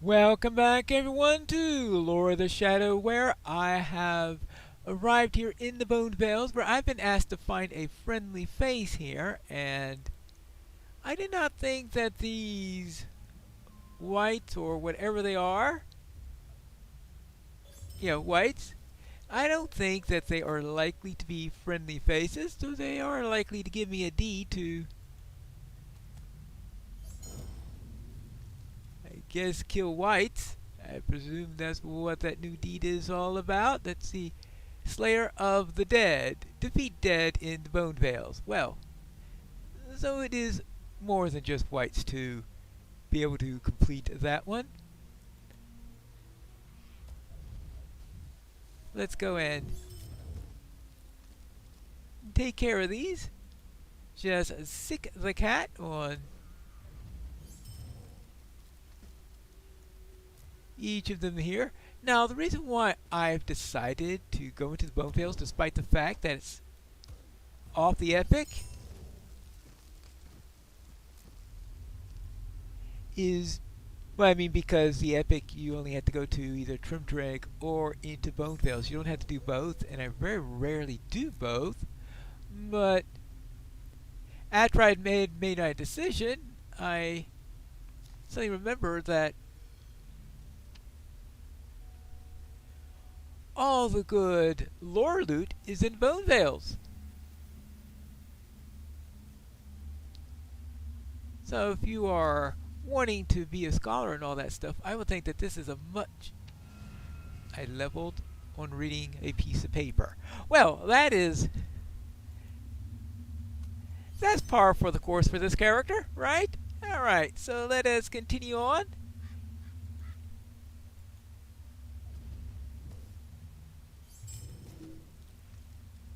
Welcome back, everyone, to Lore of the Shadow, where I have arrived here in the Bonevales, where I've been asked to find a friendly face here, and I did not think that these whites, or whatever they are, whites, I don't think that they are likely to be friendly faces, so they are likely to give me a deed to, I guess, kill whites. I presume that's what that new deed is all about. Let's see. Slayer of the Dead. Defeat dead in the Bonevales. Well, so it is more than just whites to be able to complete that one. Let's go and take care of these. Just sick the cat on each of them here. Now, the reason why I've decided to go into the Bonevales, despite the fact that it's off the epic, is, well, I mean, because the epic you only have to go to either Trimdrag or into Bonevales. You don't have to do both, and I very rarely do both. But after I'd made my decision, I suddenly remember that all the good lore loot is in Bonevales. So if you are wanting to be a scholar and all that stuff, I would think that this is a much... I leveled on reading a piece of paper. Well, that's par for the course for this character, right? Alright, so let us continue on.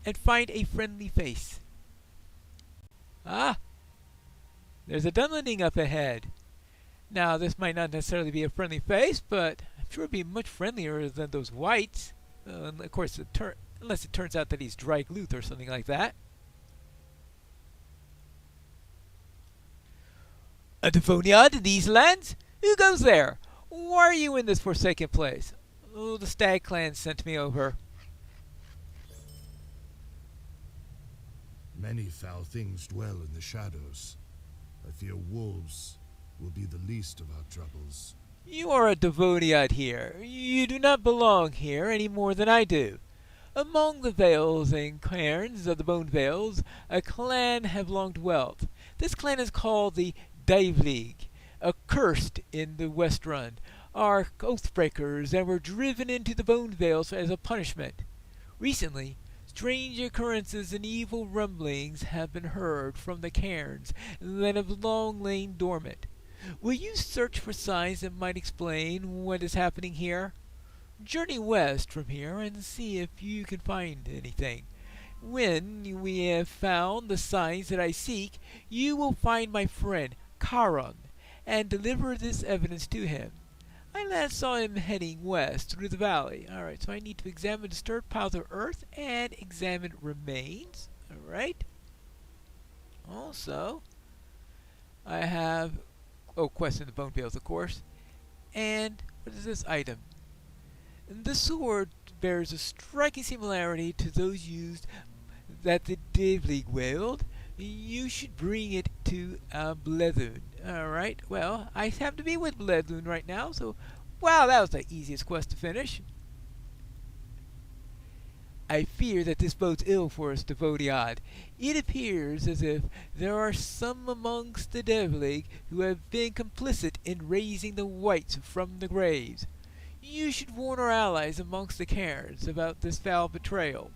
And find a friendly face. Ah! There's a dunlending up ahead. Now, this might not necessarily be a friendly face, but I'm sure it'd be much friendlier than those whites. Of course, unless it turns out that he's Drygluth or something like that. A Devoniad in these lands? Who goes there? Why are you in this forsaken place? Oh, the Stag Clan sent me over. Many foul things dwell in the shadows. I fear wolves will be the least of our troubles. You are a Devoniad here. You do not belong here any more than I do. Among the vales and cairns of the Bonevales, a clan have long dwelt. This clan is called the thihngs, accursed in the West Run, are oathbreakers and were driven into the Bonevales as a punishment. Recently, strange occurrences and evil rumblings have been heard from the cairns that have long lain dormant. Will you search for signs that might explain what is happening here? Journey west from here and see if you can find anything. When we have found the signs that I seek, you will find my friend Charon and deliver this evidence to him. I last saw him heading west through the valley. Alright, so I need to examine disturbed piles of earth and examine remains. Alright. Also, I have, quest in the Bonevales, of course. And what is this item? The sword bears a striking similarity to those used that the thihngs wield. You should bring it to Bledun. Alright, well, I happen to be with Bledun right now, so wow, that was the easiest quest to finish. I fear that this bodes ill for us, Devoniad. It appears as if there are some amongst the thihngs who have been complicit in raising the whites from the graves. You should warn our allies amongst the cairns about this foul betrayal.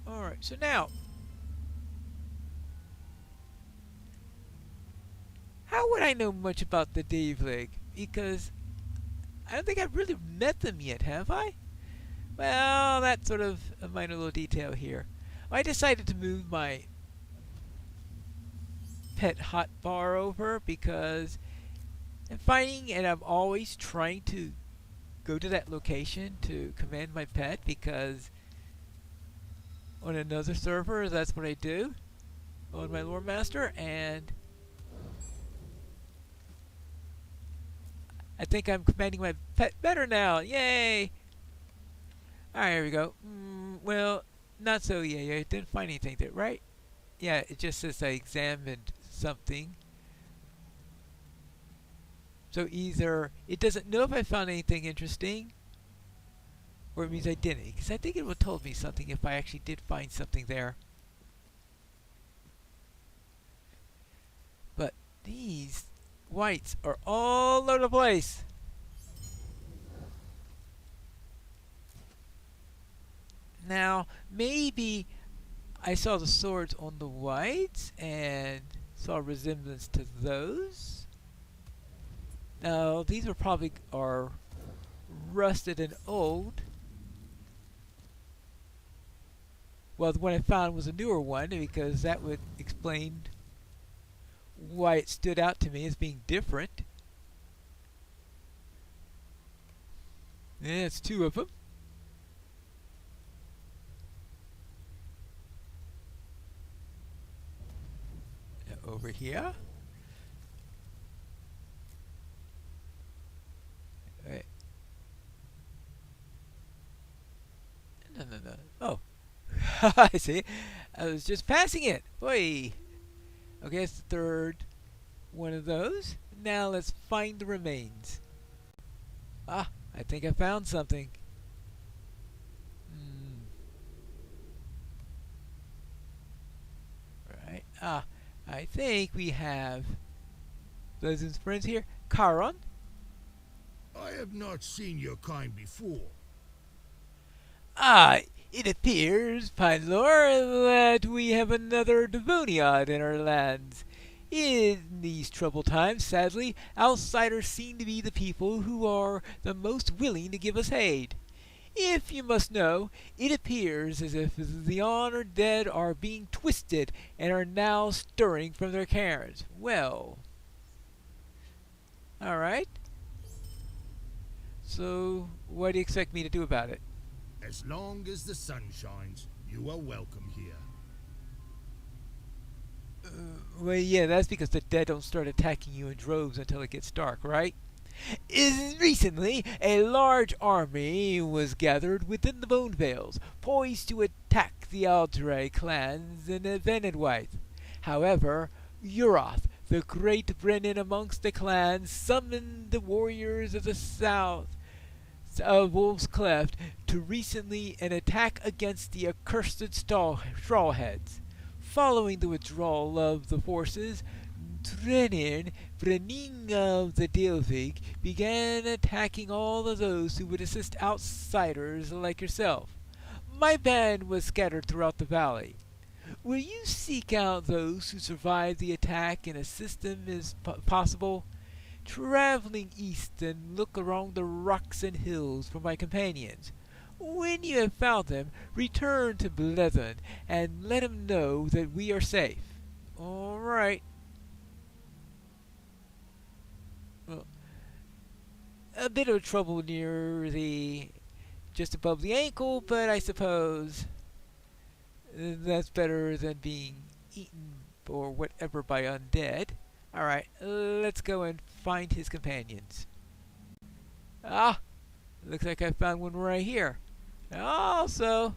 Alright, so now, how would I know much about the thihngs? Because I don't think I've really met them yet, have I? Well, that's sort of a minor little detail here. I decided to move my pet hotbar over because I'm finding, and I'm always trying to go to that location to command my pet, because on another server that's what I do on my lore master, and I think I'm commanding my pet better now. Yay! Alright, here we go. Well, not so yay. I didn't find anything there, right? Yeah, it just says I examined something. So either it doesn't know if I found anything interesting, or it means I didn't. Because I think it would have told me something if I actually did find something there. But these whites are all over the place. Now, maybe I saw the swords on the whites and saw a resemblance to those. Now, these are rusted and old. Well, the one I found was a newer one because that would explain why it stood out to me as being different. Yeah, it's two of them. Over here. Right. No. Oh. I see. I was just passing it. Boy. Okay, it's the third one of those. Now let's find the remains. Ah, I think I found something. Right. Ah, I think we have Pleasant's friends here. Charon? I have not seen your kind before. Ah, it appears, Pylor, that we have another Devoniad in our lands. In these troubled times, sadly, outsiders seem to be the people who are the most willing to give us aid. If you must know, it appears as if the honored dead are being twisted and are now stirring from their cairns. Well, alright. So, what do you expect me to do about it? As long as the sun shines, you are welcome here. Well, yeah, that's because the dead don't start attacking you in droves until it gets dark, right? Recently, a large army was gathered within the Bonevales, poised to attack the Aldrey clans in Venedwythe. However, Uroth, the great Brennan amongst the clans, summoned the warriors of the south of Wolf's Cleft to recently an attack against the accursed Strawheads. Following the withdrawal of the forces, Brenning of the Dilvig began attacking all of those who would assist outsiders like yourself. My band was scattered throughout the valley. Will you seek out those who survived the attack and assist them as possible? Traveling east and look along the rocks and hills for my companions. When you have found them, return to Blethyn and let them know that we are safe. All right. Well, a bit of trouble near just above the ankle, but I suppose that's better than being eaten or whatever by undead. Alright, let's go and find his companions. Ah, looks like I found one right here. Also,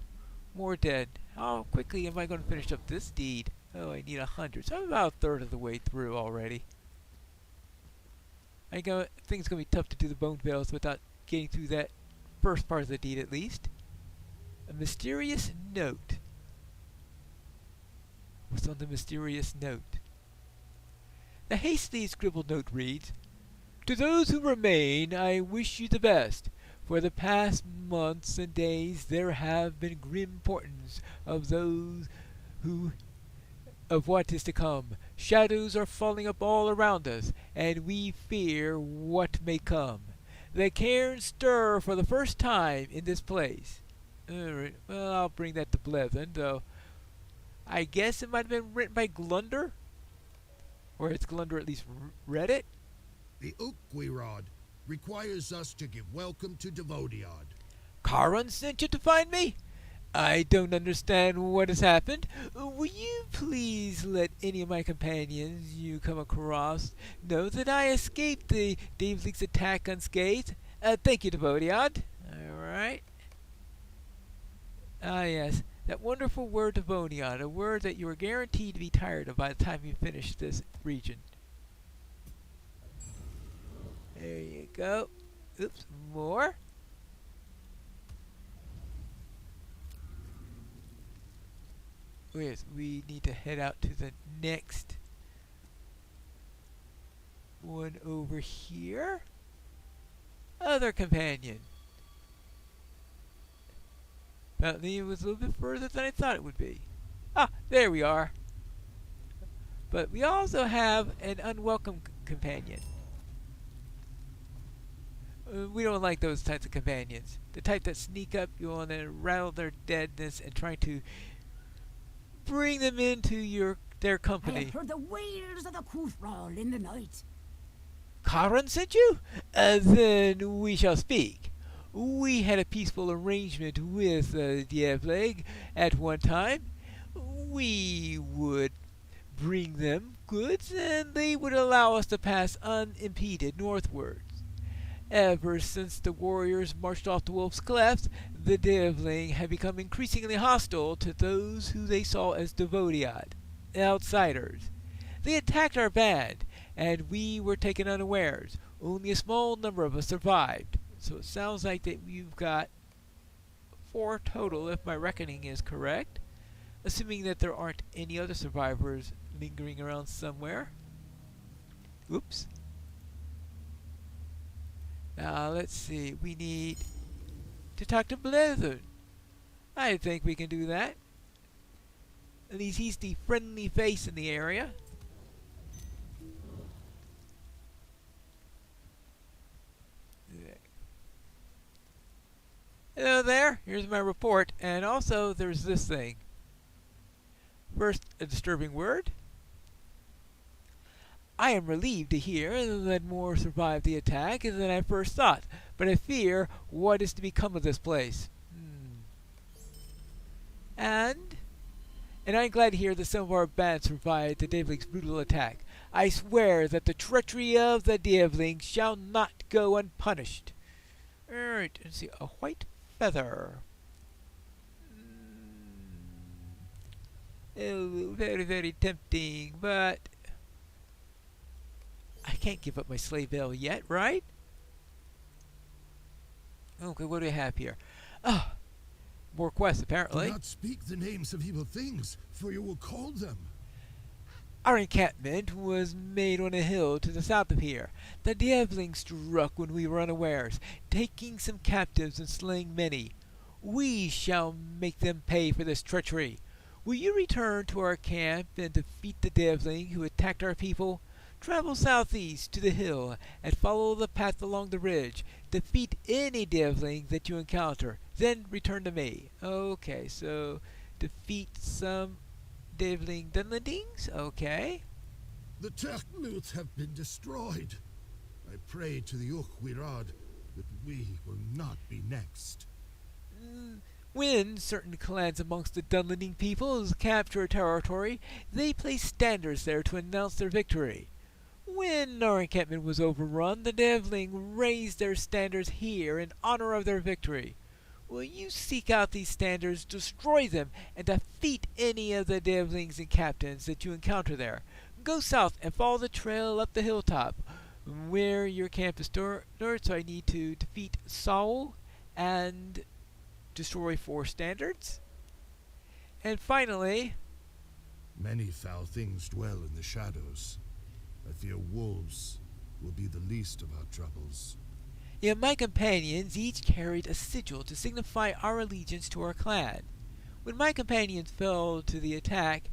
more dead. How quickly am I going to finish up this deed? Oh, I need 100, so I'm about a third of the way through already. I think it's going to be tough to do the Bonevales without getting through that first part of the deed at least. A mysterious note. What's on the mysterious note? The hastily scribbled note reads, "To those who remain, I wish you the best. For the past months and days there have been grim portents of what is to come. Shadows are falling up all around us, and we fear what may come. The cairns stir for the first time in this place." Alright, well, I'll bring that to Blethyn, though I guess it might have been written by Glunder? Or has Glunder at least read it? The Ukwirod requires us to give welcome to Devoniad. Charon sent you to find me? I don't understand what has happened. Will you please let any of my companions you come across know that I escaped the Davelig's attack unscathed? Thank you, Devodiad. Alright. Ah, yes. That wonderful word Devoniad, a word that you are guaranteed to be tired of by the time you finish this region. There you go. Oops, more. Yes, we need to head out to the next one over here. Other companion. Apparently it was a little bit further than I thought it would be. Ah, there we are. But we also have an unwelcome companion. We don't like those types of companions. The type that sneak up you want to rattle their deadness and try to bring them into their I company. have heard the wails of the Koothral in the night. Karan sent you? Then we shall speak. We had a peaceful arrangement with Dievleg at one time. We would bring them goods, and they would allow us to pass unimpeded northwards. Ever since the warriors marched off the Wolf's Cleft, the Devling had become increasingly hostile to those who they saw as Devodiad, outsiders. They attacked our band, and we were taken unawares. Only a small number of us survived. So it sounds like that we've got 4 total, if my reckoning is correct. Assuming that there aren't any other survivors lingering around somewhere. Oops. Now, let's see. We need to talk to Blizzard. I think we can do that. At least he's the friendly face in the area. Hello there. Here's my report. And also, there's this thing. First, a disturbing word. I am relieved to hear that more survived the attack than I first thought, but I fear what is to become of this place. And I'm glad to hear that some of our band survived the Daveling's brutal attack. I swear that the treachery of the Daveling shall not go unpunished. Alright, let's see, a white feather. Oh, very, very tempting, but I can't give up my slave veil yet, right? Okay, what do we have here? Ah, more quests, apparently. Do not speak the names of evil things, for you will call them. Our encampment was made on a hill to the south of here. The Devling struck when we were unawares, taking some captives and slaying many. We shall make them pay for this treachery. Will you return to our camp and defeat the Devling who attacked our people? Travel southeast to the hill and follow the path along the ridge. Defeat any Devling that you encounter, then return to me. Okay, so defeat some Devling Dunlendings? Okay. The Techluth have been destroyed. I pray to the Ukhwirad that we will not be next. When certain clans amongst the Dunlending peoples capture a territory, they place standards there to announce their victory. When our encampment was overrun, the Devling raised their standards here in honor of their victory. Will you seek out these standards, destroy them, and defeat any of the Devlings and captains that you encounter there? Go south and follow the trail up the hilltop where your camp is stored, so I need to defeat Saul and destroy 4 standards. And finally, Many foul things dwell in the shadows. I fear wolves will be the least of our troubles. my companions each carried a sigil to signify our allegiance to our clan. When my companions fell to the attack,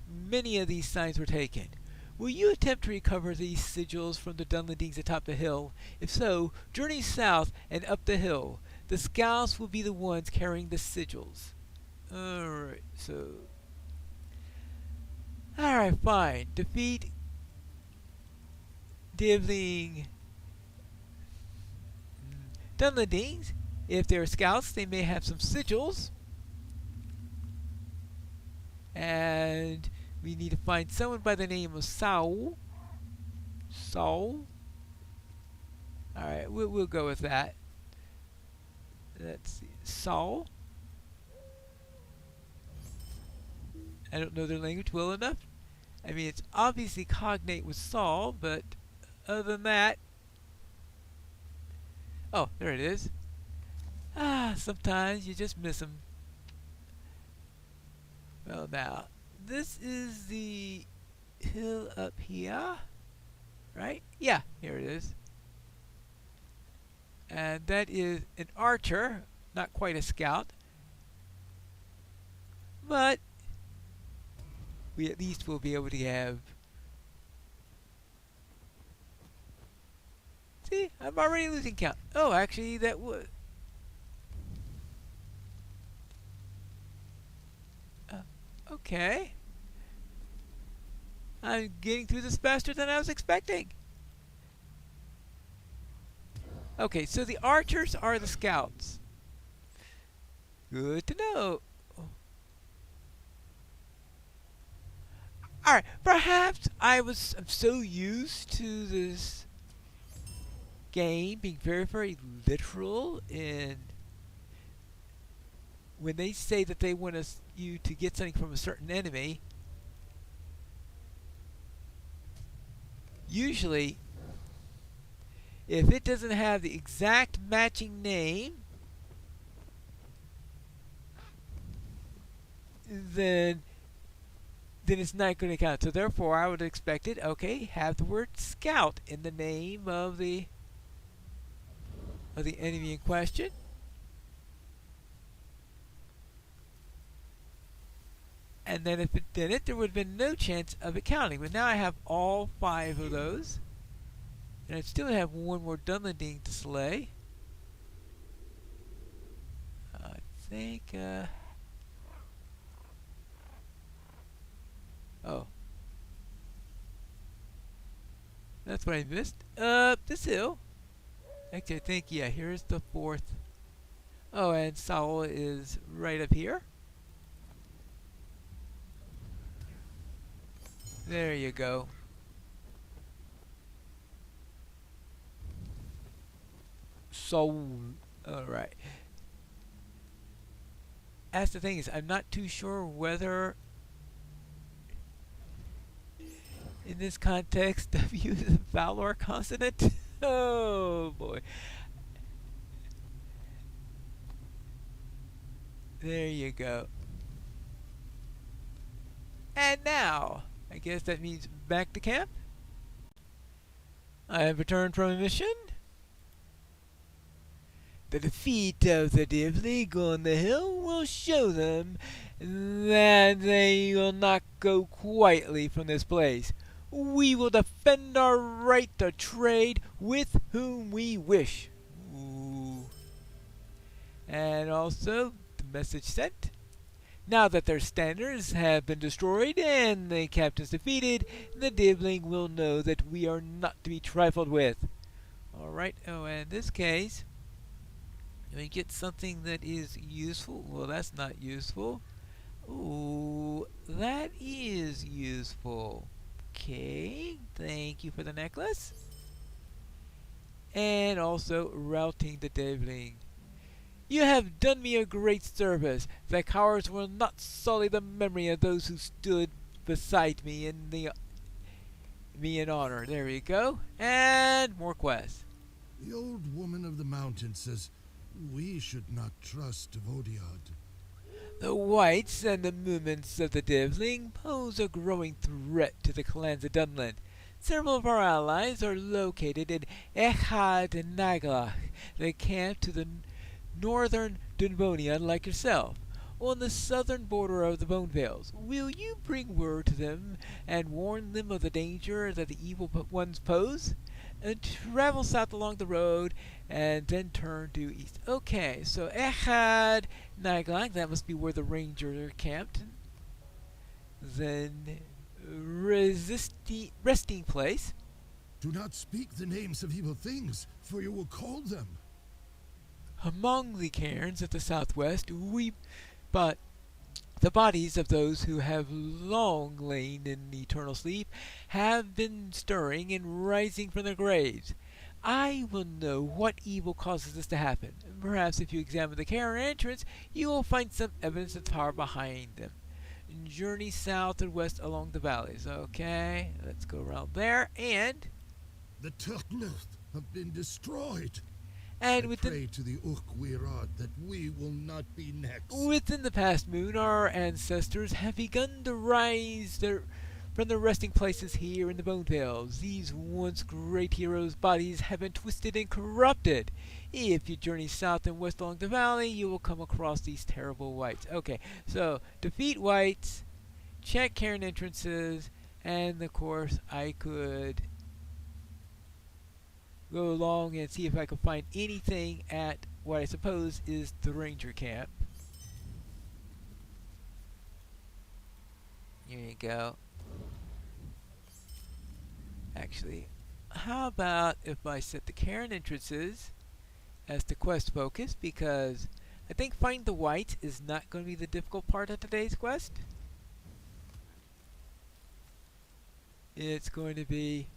many of these signs were taken. Will you attempt to recover these sigils from the Dunlendings atop the hill? If so, journey south and up the hill. The scouts will be the ones carrying the sigils. Alright, so... Alright, fine. Defeat Devling Dunlendings. If they're scouts, they may have some sigils. And we need to find someone by the name of Saul. Saul. Alright, we'll go with that. Let's see. Saul. I don't know their language well enough. I mean, it's obviously cognate with Saul, but other than that... Oh, there it is. Ah, sometimes you just miss them. Well, now, this is the hill up here, right? Yeah, here it is. And that is an archer, not quite a scout. But we at least will be able to have... See, I'm already losing count. Oh, actually, that would... Okay. I'm getting through this faster than I was expecting. Okay, so the archers are the scouts. Good to know. Alright, perhaps I'm so used to this game being very, very literal in when they say that they want you to get something from a certain enemy. Usually, if it doesn't have the exact matching name, then it's not going to count. So therefore, I would expect it, okay, have the word scout in the name of the enemy in question. And then if it didn't, there would have been no chance of it counting. But now I have all 5 of those. And I still have one more Dunlending to slay. I think, oh. That's what I missed. This hill. Actually, I think, yeah, here's the 4th. Oh, and Saul is right up here. There you go. So, alright. As the thing is, I'm not too sure whether in this context W is a vowel or a consonant. Oh boy. There you go. And now, I guess that means back to camp. I have returned from a mission. The defeat of the Divling on the hill will show them that they will not go quietly from this place. We will defend our right to trade with whom we wish. Ooh. And also, the message sent. Now that their standards have been destroyed and the captains defeated, the Divling will know that we are not to be trifled with. Alright, oh, and in this case, we get something that is useful. Well, that's not useful. Ooh, that is useful. Okay, thank you for the necklace. And also, routing the Divling. You have done me a great service. The cowards will not sully the memory of those who stood beside me in honor. There we go. And more quests. The old woman of the mountain says we should not trust Vodiad. The whites and the movements of the Divling pose a growing threat to the clans of Dunland. Several of our allies are located in Echad and Naglach, the camp to the northern Dunbonia, like yourself, on the southern border of the Bonevales. Will you bring word to them and warn them of the danger that the evil ones pose? And travel south along the road and then turn due east. Okay, so Echad, Naglach, that must be where the ranger camped. Then resting place. Do not speak the names of evil things, for you will call them. Among the cairns at the southwest, but The bodies of those who have long lain in eternal sleep have been stirring and rising from their graves. I will know what evil causes this to happen. Perhaps if you examine the cavern entrance, you will find some evidence of the power behind them. Journey south and west along the valleys. Okay, let's go around there, and The thihngs have been destroyed. and I pray to the Wirad that we will not be next. within the past moon, our ancestors have begun to rise from their resting places here in the Bonevales. These once great heroes' bodies have been twisted and corrupted. If you journey south and west along the valley, you will come across these terrible wights. Okay, so defeat wights, check cairn entrances, and of course I could go along and see if I can find anything at what I suppose is the ranger camp. Here you go. Actually, how about if I set the cairn entrances as the quest focus, because I think find the whites is not going to be the difficult part of today's quest. It's going to be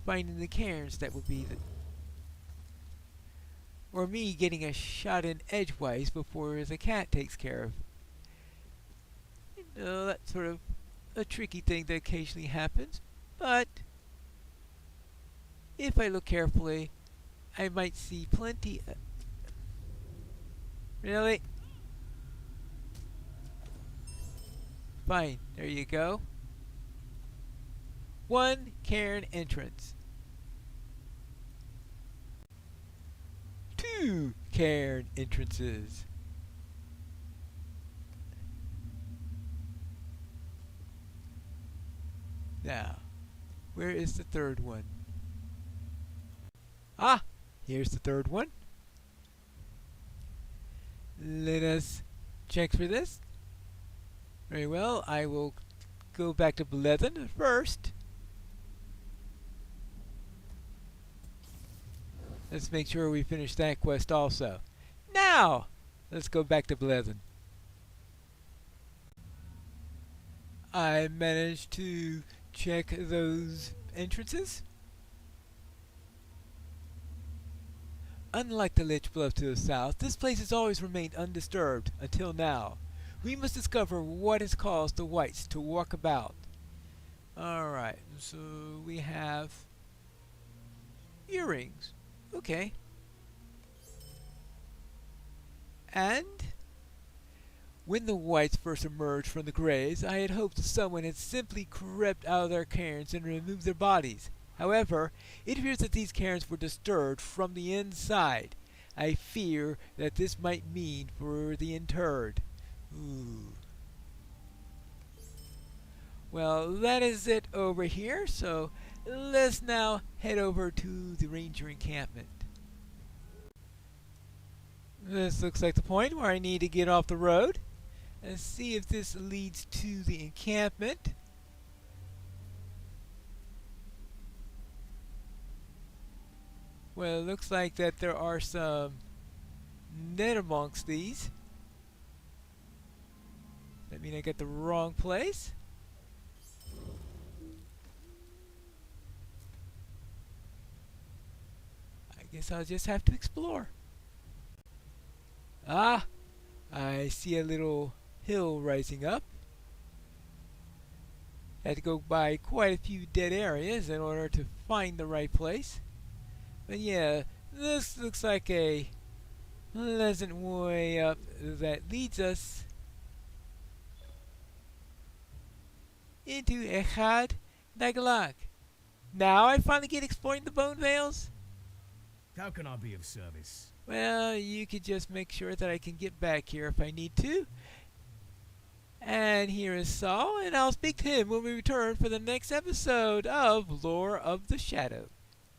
finding the cairns that will be the, or me getting a shot in edgewise before the cat takes care of. You know, that's sort of a tricky thing that occasionally happens, but if I look carefully, I might see plenty of... Really? Fine, there you go. One cairn entrance. 2 cairn entrances. Now, where is the third one? Ah, here's the third one. Let us check for this. Very well, I will go back to Blethen first. Let's make sure we finish that quest also. Now, let's go back to Blethen. I managed to check those entrances. Unlike the Lich Bluff to the south, this place has always remained undisturbed until now. We must discover what has caused the whites to walk about. Alright, so we have earrings. Okay. And when the whites first emerged from the graves, I had hoped someone had simply crept out of their cairns and removed their bodies. However, it appears that these cairns were disturbed from the inside. I fear that this might mean for the interred. Ooh. Well, that is it over here, so let's now head over to the ranger encampment. This looks like the point where I need to get off the road. Let's see if this leads to the encampment. Well, it looks like that there are some net amongst these. That means I got the wrong place. I guess I'll just have to explore. Ah, I see a little hill rising up. Had to go by quite a few dead areas in order to find the right place. But yeah, this looks like a pleasant way up that leads us into Echad Dagalak. Now I finally get exploring the Bonevales. How can I be of service? Well, you could just make sure that I can get back here if I need to. And here is Saul, and I'll speak to him when we return for the next episode of Lore of the Shadow.